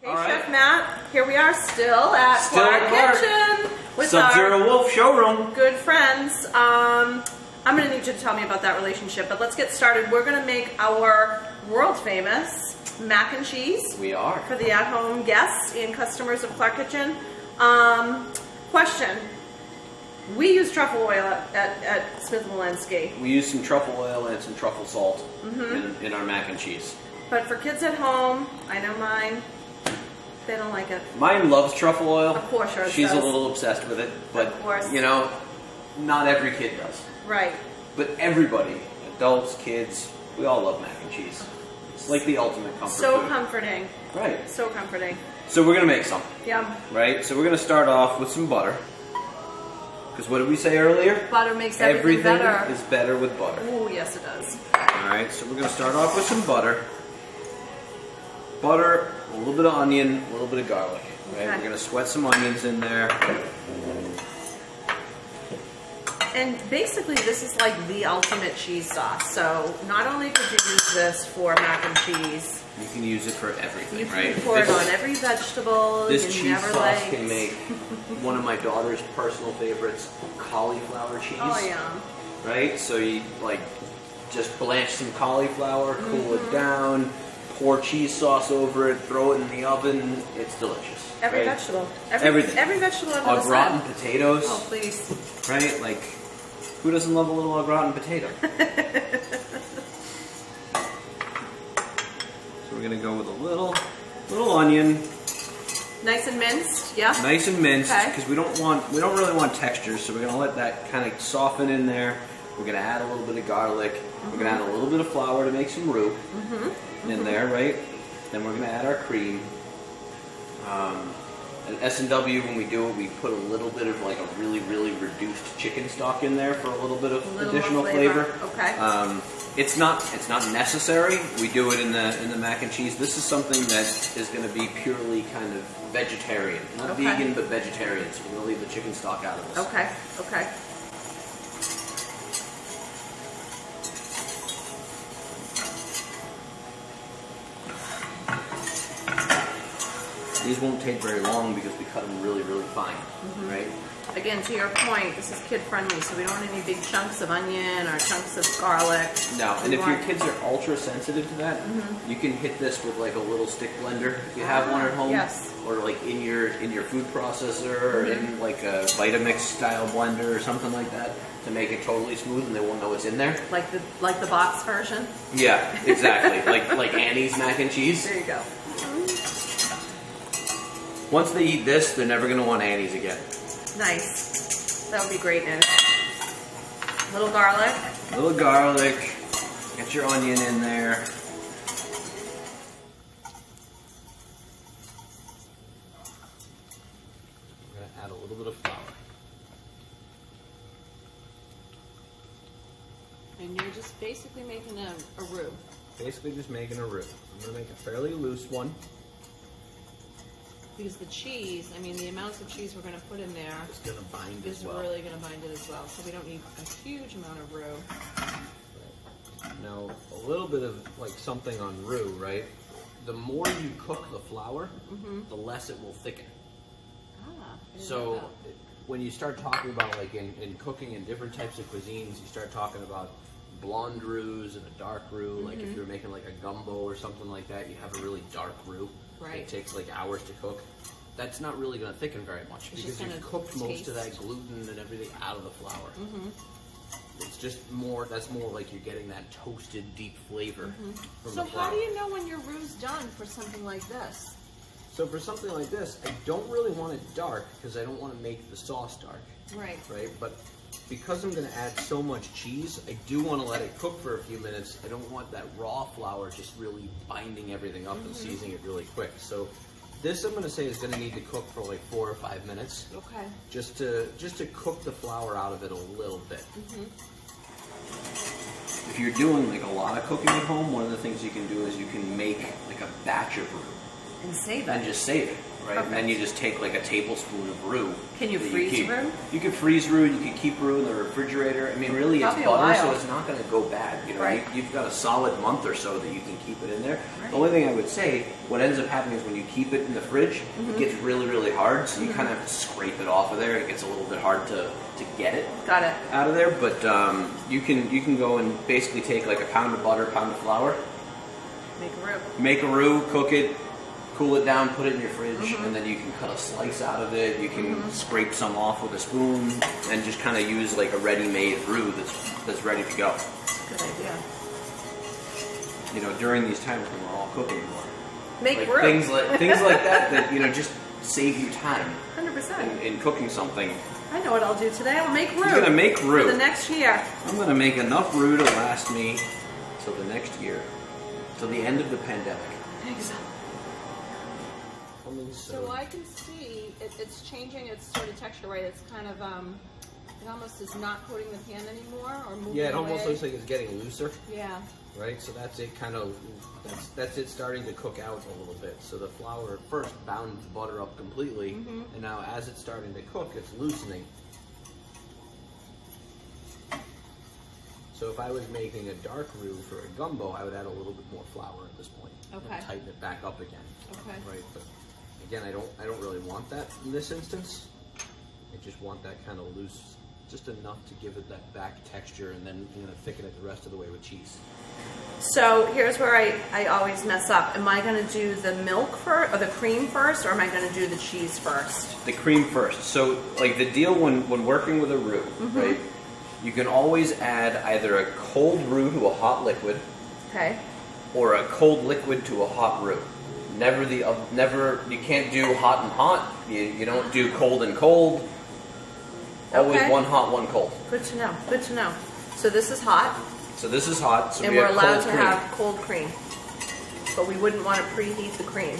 Hey, Chef Matt. Here we are still at Clarke Kitchen with Sub-Zero Wolf Showroom. Good friends. I'm going to need you to tell me about that relationship, but let's get started. We're going to make our world famous mac and cheese. We are. For the at-home guests and customers of Clarke Kitchen. Question. We use truffle oil at Smith & Wollensky. We use some truffle oil and some truffle salt in our mac and cheese. But for kids at home, I know mine, they don't like it. Mine loves truffle oil. Of course, yours She's does. a little obsessed with it, but Of course. you know, not every kid does. Right. But everybody, adults, kids, we all love mac and cheese. It's like the ultimate comfort So food. comforting. Right. So comforting. So we're gonna make some. Yum. Right. So we're gonna start off with some butter. Because what did we say earlier? Butter makes everything better. Is better with butter. Oh, yes it does. Alright, so we're going to start off with some butter. Butter, a little bit of onion, a little bit of garlic. Right? Okay. We're going to sweat some onions in there. And basically this is like the ultimate cheese sauce. So not only could you use this for mac and cheese, You can use it for everything, you right? can pour it on every vegetable. This you cheese never sauce liked. can make one of my daughter's personal favorites, cauliflower cheese. Oh, yum. Right? So you like just blanch some cauliflower, cool it down, pour cheese sauce over it, throw it in the oven. It's delicious. Every right? vegetable. Everything. Every vegetable under Au the gratin sun. potatoes. Oh, please. Right? Like, who doesn't love a little au gratin potato? So we're gonna go with a little onion, Nice and minced, yeah? nice and minced, Okay. because we don't really want texture. So we're gonna let that kind of soften in there. We're gonna add a little bit of garlic. We're gonna add a little bit of flour to make some roux in there, right? Then we're gonna add our cream. At S&W, when we do it, we put a little bit of like a really, really reduced chicken stock in there for a little bit of additional more flavor. Okay. It's not necessary. We do it in the mac and cheese. This is something that is going to be purely kind of vegetarian, not Okay. vegan, but vegetarian. So we're going to leave the chicken stock out of this. Okay, okay. These won't take very long because we cut them really, really fine, right? Again, to your point, this is kid friendly, so we don't want any big chunks of onion or chunks of garlic. No, and We if your want- kids are ultra sensitive to that, you can hit this with like a little stick blender if you have one at home, yes. or like in your food processor, or in like a Vitamix style blender or something like that to make it totally smooth, and they won't know what's in there. Like the box version. Yeah, exactly. like Annie's mac and cheese. There you go. Once they eat this, they're never going to want Annie's again. Nice. That would be great news. Little garlic. Little garlic. Get your onion in there. We're going to add a little bit of flour. And you're just basically making a roux. Basically just making a roux. I'm going to make a fairly loose one. Because the cheese, I mean, the amounts of cheese we're going to put in there It's going to bind is as well. really going to bind it as well. So we don't need a huge amount of roux. Now, a little bit of like something on roux, right? The more you cook the flour, the less it will thicken. Ah, I didn't know So that. when you start talking about like in cooking in different types of cuisines, you start talking about blonde roux and a dark roux. Like if you're making like a gumbo or something like that, you have a really dark roux. Right. It takes like hours to cook. That's not really going to thicken very much It's because just you've gonna cooked most of taste. that gluten and everything out of the flour. It's just more, that's more like you're getting that toasted deep flavor from So the flour. how do you know when your roux's done for something like this? So for something like this, I don't really want it dark because I don't want to make the sauce dark, Right. right? But because I'm going to add so much cheese, I do want to let it cook for a few minutes. I don't want that raw flour just really binding everything up and seasoning it really quick. So this, I'm going to say, is going to need to cook for like 4 or 5 minutes, Okay. just to cook the flour out of it a little bit. If you're doing like a lot of cooking at home, one of the things you can do is you can make like a batch of roux. And save it. And just save it, right? Perfect. And then you just take like a tablespoon of roux. Can you that freeze keep. roux? You can freeze roux. You can keep roux in the refrigerator. I mean, really, it's Probably a butter, so while. it's not going to go bad. You know, Right. you've got a solid month or so that you can keep it in there. Right. The only thing I would say, what ends up happening is when you keep it in the fridge, it gets really, really hard. So you kind of have to scrape it off of there. It gets a little bit hard to get it Got it. out of there. But you can go and basically take like a pound of butter, pound of flour, Make a roux. make a roux, cook it, cool it down, put it in your fridge, and then you can cut a slice out of it. You can scrape some off with a spoon and just kind of use like a ready-made roux that's ready to go. Good idea. You know, during these times when we're all cooking more, Make like roux. things like that you know just save you time 100%. in cooking something. I know what I'll do today. I'll make roux. He's gonna make roux for the next year. I'm gonna make enough roux to last me till the next year, till the end of the pandemic. Exactly. So So I can see it's changing its sort of texture, right? It's kind of, it almost is not coating the pan anymore or moving yeah, it almost away. looks like it's getting looser. Yeah. Right, so that's it kind of, that's it starting to cook out a little bit. So the flour at first bound the butter up completely, and now as it's starting to cook, it's loosening. So if I was making a dark roux for a gumbo, I would add a little bit more flour at this point. Okay. And tighten it back up again. Okay. Right, but again, I don't really want that in this instance. I just want that kind of loose, just enough to give it that back texture, and then I'm gonna thicken it the rest of the way with cheese. So here's where I always mess up. Am I going to do the milk first, or the cream first, or am I going to do the cheese first? The cream first. So, like the deal when working with a roux, right? You can always add either a cold roux to a hot liquid, Okay. or a cold liquid to a hot roux. Never you can't do hot and hot. You don't do cold and cold. Always Okay. one hot, one cold. Good to know. Good to know. So this is hot, So this is hot. So and we we're have allowed cold to cream. have cold cream, but we wouldn't want to preheat the cream.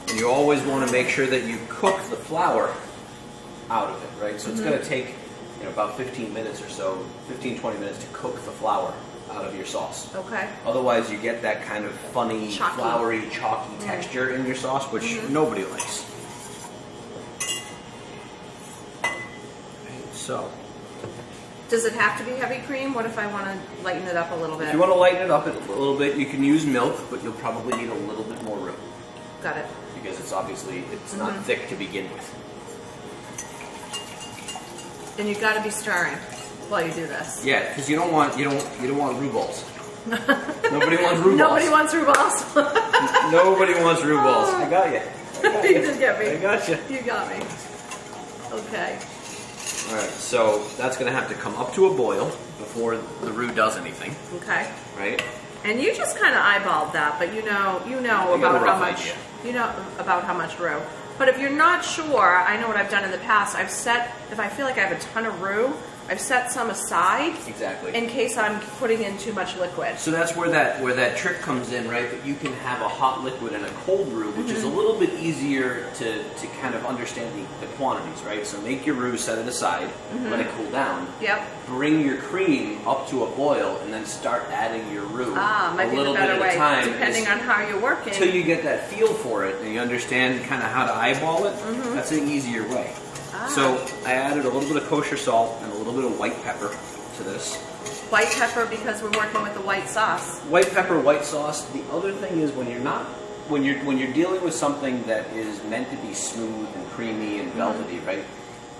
And you always want to make sure that you cook the flour out of it, right? So it's going to take about 15 minutes or so, 15-20 minutes to cook the flour out of your sauce. Okay. Otherwise, you get that kind of funny, Chalky. floury, chalky texture in your sauce, which nobody likes. Right, so, Does it have to be heavy cream? What if I want to lighten it up a little bit? if you want to lighten it up a little bit, you can use milk, but you'll probably need a little bit more roux Got it. because it's not thick to begin with. And you've got to be stirring while you do this. Yeah, because you don't want roux balls. Nobody wants roux balls. Nobody wants roux balls. Nobody wants roux balls. I got you. You did get me. I got you. You got me. Okay. All right, so that's going to have to come up to a boil before the roux does anything, Okay. right? And you just kind of eyeballed that, but you know I got a about how rough much idea. you know about how much roux. But if you're not sure, I know what I've done in the past. I've set, if I feel like I have a ton of roux, I've set some aside Exactly. in case I'm putting in too much liquid. So that's where that trick comes in, right? That you can have a hot liquid and a cold roux, which is a little bit easier to kind of understand the quantities, right? So make your roux, set it aside, let it cool down. Yep. Bring your cream up to a boil, and then start adding your roux Might a be little the bit better at way, a time, depending on how you're working. until you get that feel for it and you understand kind of how to eyeball it. That's an easier way. So I added a little bit of kosher salt and a little bit of white pepper to this. White pepper because we're working with the white sauce. White pepper, white sauce. The other thing is when you're dealing with something that is meant to be smooth and creamy and velvety, right?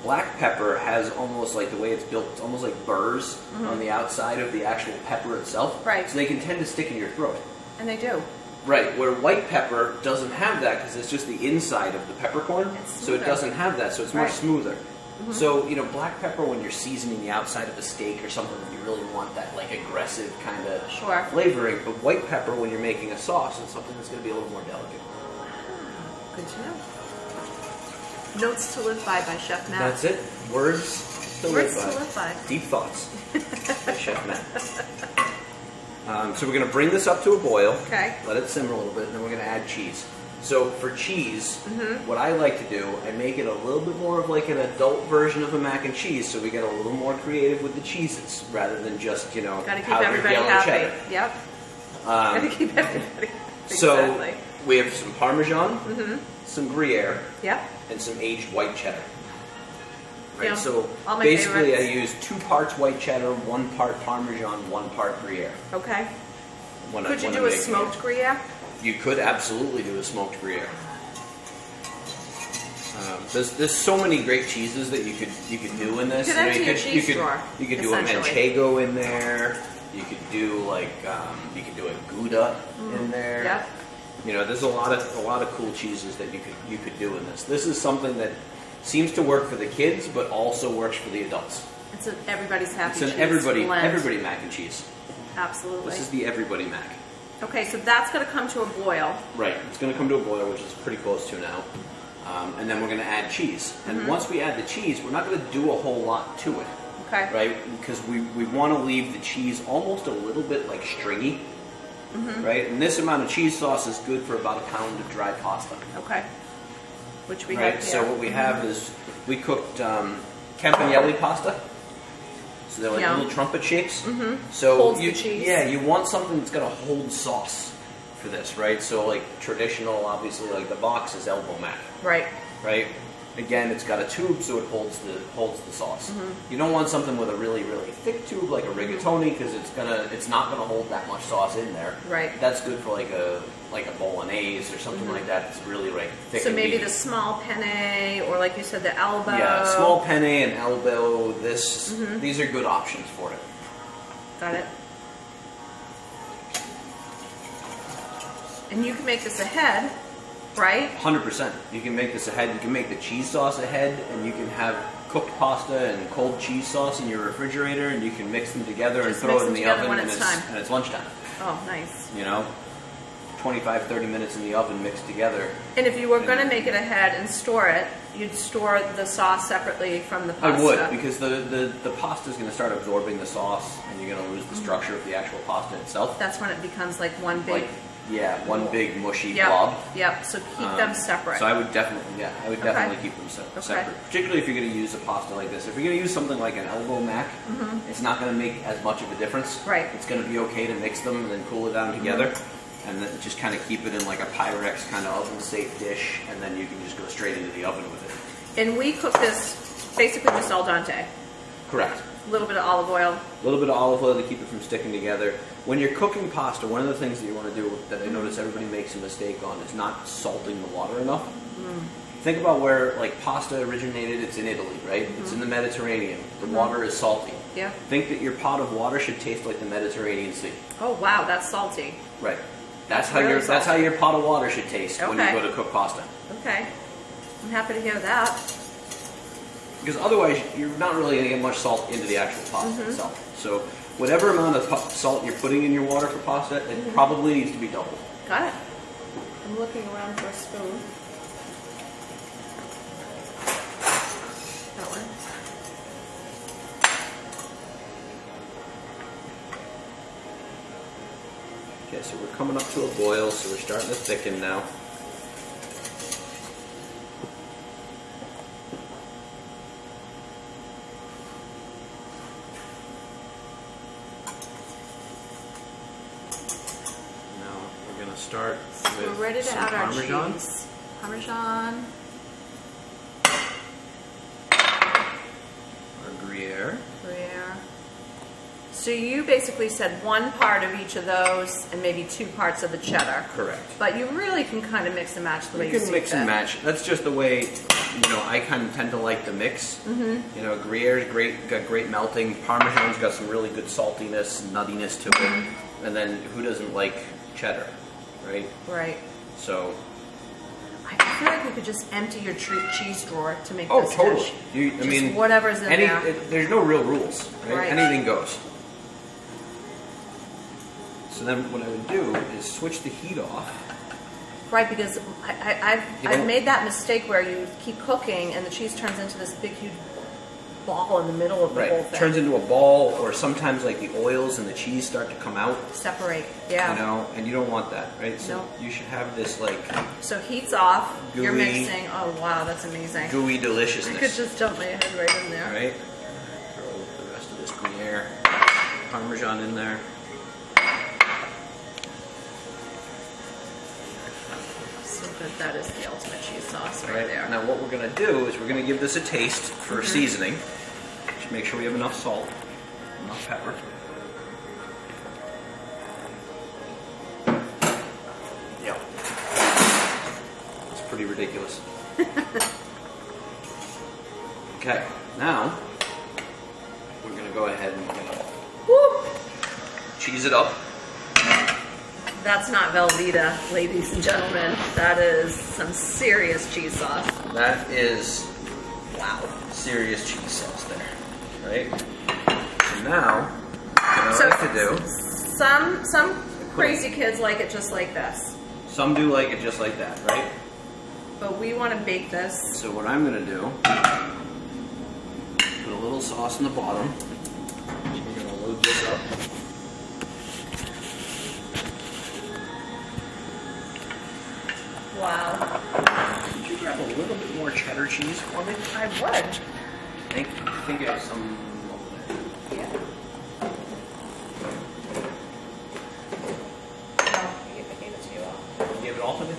Black pepper has almost like the way it's built, it's almost like burrs on the outside of the actual pepper itself. Right. So they can tend to stick in your throat. And they do. Right, where white pepper doesn't have that because it's just the inside of the peppercorn, It's so it smoother. doesn't have that, so it's more Right. smoother. So, black pepper when you're seasoning the outside of a steak or something, you really want that like aggressive kind of Sure. flavoring, but white pepper when you're making a sauce is something that's going to be a little more delicate. Good to know. Notes to live by Chef Matt. That's it. Words to Words live by. to live by. Deep thoughts by Chef Matt. So we're going to bring this up to a boil. Okay. Let it simmer a little bit, and then we're going to add cheese. So for cheese, what I like to do, I make it a little bit more of like an adult version of a mac and cheese, so we get a little more creative with the cheeses rather than just, Gotta keep powdered everybody yellow happy. cheddar. Yep. Gotta keep everybody happy. So Exactly. We have some Parmesan, some Gruyere, Yep. and some aged white cheddar. Right, Yeah, so all my basically favorites. I use 2 parts white cheddar, 1 part Parmesan, 1 part Gruyere. Okay. When Could you when do I'm a making smoked Gruyere? it. You could absolutely do a smoked Gruyere. There's so many great cheeses that you could do in this. You could empty your cheese drawer, You could do a essentially. manchego in there. You could do like you could do a Gouda in there. Yep. You know, there's a lot of cool cheeses that you could do in this. This is something that seems to work for the kids, but also works for the adults. It's an everybody's happy It's an cheese everybody blend. mac and cheese. Absolutely. This is the everybody mac. Okay, so that's going to come to a boil. Right, it's going to come to a boil, which is pretty close to now. And then we're going to add cheese. And once we add the cheese, we're not going to do a whole lot to it, Okay. right? Because we want to leave the cheese almost a little bit like stringy, right? And this amount of cheese sauce is good for about 1 pound of dry pasta. Okay. Which we Right, have here. so what we have is, we cooked campanelli pasta. So they're like Yum. little trumpet shapes. So Holds the you, cheese. yeah, you want something that's going to hold sauce for this, right? So like traditional, obviously, like the box is elbow mac, Right. right? Again, it's got a tube, so it holds the sauce. You don't want something with a really thick tube like a rigatoni, because it's not gonna hold that much sauce in there. Right. That's good for like a bolognese or something like that. It's really like thick. So and maybe meaty. the small penne, or like you said, the elbow. Yeah, small penne and elbow. These are good options for it. Got it. And you can make this ahead, right? 100%. You can make this ahead. You can make the cheese sauce ahead, and you can have cooked pasta and cold cheese sauce in your refrigerator, and you can mix them together and Just throw mix it in them the together oven, when and it's time. it's lunchtime. Oh, nice. You know, 25-30 minutes in the oven mixed together. And if you were going to make it ahead and store it, you'd store the sauce separately from the pasta. I would, because the pasta is going to start absorbing the sauce, and you're going to lose the structure of the actual pasta itself. That's when it becomes like one big. Like, yeah, one big mushy Yep. blob. Yep. So keep them separate. So I would definitely, Okay. keep them Okay. separate. Particularly if you're going to use a pasta like this. If you're going to use something like an elbow mac, it's not going to make as much of a difference. Right. It's going to be okay to mix them and then cool it down together, and then just kind of keep it in like a Pyrex kind of oven-safe dish, and then you can just go straight into the oven with it. And we cook this basically just al dente. Correct. A little bit of olive oil. A little bit of olive oil to keep it from sticking together. When you're cooking pasta, one of the things that you want to do that I notice everybody makes a mistake on is not salting the water enough. Think about where like pasta originated. It's in Italy, right? It's in the Mediterranean. The water is salty. Yeah. Think that your pot of water should taste like the Mediterranean Sea. Oh wow, that's salty. Right. That's how Really your that's how salty. your pot of water should taste when you Okay. go to cook pasta. Okay. I'm happy to hear that. Because otherwise, you're not really going to get much salt into the actual pasta itself. So whatever amount of salt you're putting in your water for pasta, it probably needs to be doubled. Got it. I'm looking around for a spoon. That one. Okay, so we're coming up to a boil, so we're starting to thicken now. Now we're going to start with We're ready to some add our Parmesan. cheese. Parmesan. Or Gruyere. Gruyere. So you basically said 1 part of each of those and maybe 2 parts of the cheddar. Correct. But you really can kind of mix and match the way You you can see mix and fit. match. That's just the way, I kind of tend to like the mix. You know, Gruyere's great, got great melting. Parmesan's got some really good saltiness, nuttiness to it. And then who doesn't like cheddar, right? Right. So, I feel like you could just empty your cheese drawer to make oh, this totally. dish. I Just mean, whatever's in there. there's no real rules, right? Right. Anything goes. So then what I would do is switch the heat off. Right, because I've don't- made that mistake where you keep cooking and the cheese turns into this big, huge ball in the middle of the whole Right. thing. Turns into a ball, or sometimes like the oils and the cheese start to come out. Separate, yeah. You know, and you don't want that, right? So No. you should have this like So heat's off, you're Gooey. mixing. Oh wow, that's amazing. gooey I deliciousness. could just dump my head right in there. Right? Throw the rest of this Gruyere, Parmesan in there. so good. That is the ultimate cheese sauce right Right. there. Now what we're gonna do is we're gonna give this a taste for seasoning. Just make sure we have enough salt, enough pepper. Yep. It's pretty ridiculous. Okay, now we're gonna go ahead and Woo! cheese it up. That's not Velveeta, ladies and gentlemen. That is some serious cheese sauce. That is Wow. serious cheese sauce there, right? So now, what I like to do, Some crazy kids like it just like this, some do like it just like that, right? but we want to bake this. So what I'm gonna do, put a little sauce in the bottom. We're gonna load this up. Wow. Could you grab a little bit more cheddar cheese for me? I would. I think I have some over there. Yeah. No, I gave it to you all. You gave it all to me?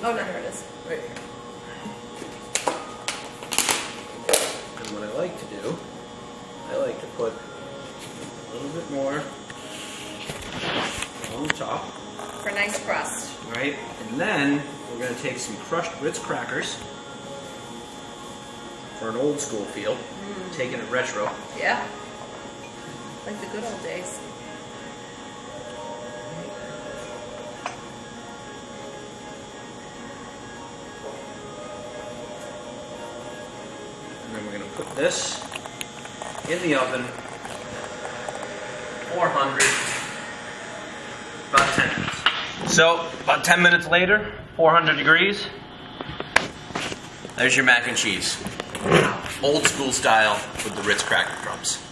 Oh, no, there it is. Right here. And what I like to do, I like to put a little bit more on the top, For a nice crust. right? And then we're going to take some crushed Ritz crackers for an old school feel, taking it retro. Yeah. Like the good old days. And then we're going to put this in the oven, 400, about 10 minutes. So, about 10 minutes later, 400 degrees, there's your mac and cheese. Old school style with the Ritz cracker crumbs.